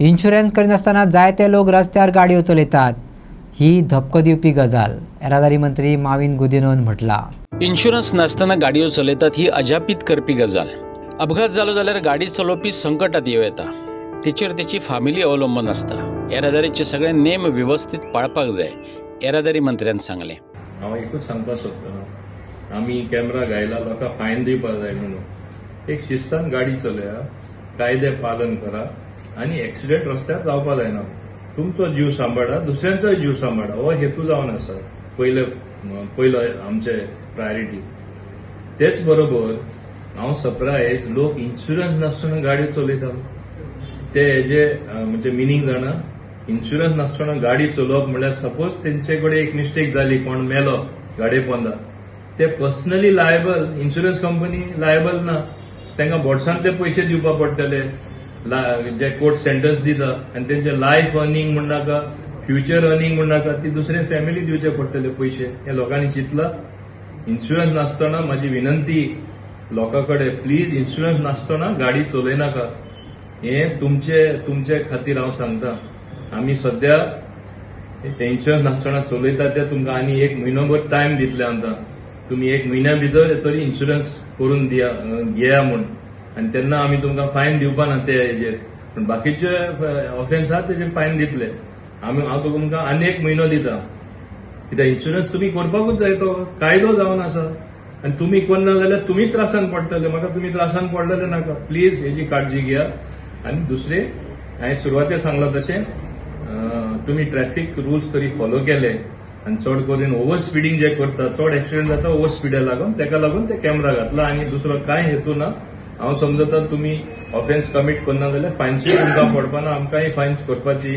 Insurance करिनासतना जायते लोक रस्त्यार गाडयो चलयतात ही धपको दिवपी गजाल येरादारी मंत्री माविन गुदिनोन म्हटला। इन्शुरन्स नासतना गाडयो चलयतात ही अजापीत करपी गजाल। अपघात जालो जाल्यार गाडी चलोवपी संकटात येता, तिचेर तेची फामिली अवलंबून आसता। येरादारीचे सगळे नेम व्यवस्थित पाळपाक जाय, येरादारी मंत्र्यान सांगले। हांव एकूच सांगपाक सोदता, आमी कॅमेरा घायला लोकांक फायन दिवपाक जाय म्हणून एक शिस्तान गाडी चलया, कायदे पालन करा आनी एक्सिडेंट रस्त्यार जावपाक जायना। तुमचो जीव सांबाळा, दुसऱ्यांचोय जीव सांबाळा, हो हेतू जावन आसा पयलो आमचे प्रायोरिटी। तेच बरोबर हांव सरप्रायज लोक इन्शुरन्स नासतना गाडी चलयता ते हेजे म्हणजे मिनींग जाणा। इन्शुरन्स नासतना गाडी चलोवप म्हळ्यार सपोज तेंचे कडेन एक मिस्टेक जाली, कोण मेलो गाडये पोंदा, ते personally liable, insurance company liable ना, तांकां बोर्डसान ते पयशे दिवपाक पडटले जे कोर्ट सेंटन्स दिता आनी तेंचे लायफ अर्निंग म्हण नाका, फ्युचर अर्निंग म्हण नाका, ती दुसरे फॅमिली दिवचे पडटले पयशे। हे लोकांनी चिंतला? इन्शुरन्स नासतना म्हाजी विनंती लोकां कडेन, प्लीज इन्शुरन्स नासतना गाडी चलयनाका। हे तुमचे खातीर हांव सांगता। आमी सध्या इन्शुरन्स नासतना चलयता ते तुमकां आनी 1 म्हयनोभर टायम दितले आमकां, तुमी 1 म्हयन्या भितर तरी इन्शुरन्स करून घेया म्हूण, आनी तेन्ना आमी तुमकां फायन दिवपा ना ते हेजेर, पूण बाकीचे ऑफेन्स आहा तेजेर फायन दितले। हांव तुमकां आनी 1 म्हयनो दिता, कित्याक इन्शुरन्स तुमी करपाकूच जाय, तो कायदो जावन आसा आनी तुमी करना जाल्यार तुमी त्रासान पडटले, म्हाका तुमी त्रासान पडलेले नाका। प्लीज हेजी काळजी घेया। आनी दुसरे, हांवें सुरवातेर सांगलां तशें तुमी ट्रॅफिक रुल्स तरी फॉलो केले आनी चड करून ओव्हर स्पिडींग जे करता, चड एक्सिडेंट जाता ओव्हर स्पिडा लागून, तेका लागून ते कॅमेरा घातला आनी दुसरो कांय हेतू ना। हांव समजता तुमी ऑफेन्स कमीट करना जाल्यार फायन्सूय तुमकां पडपाना, आमकांय फायन्स करपाची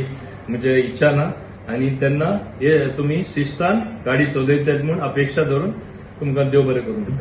म्हणजे इच्छा ना, आनी तेन्ना हे तुमी शिस्तान गाडी चलयतात म्हूण अपेक्षा धरून तुमकां देव बरें करूं।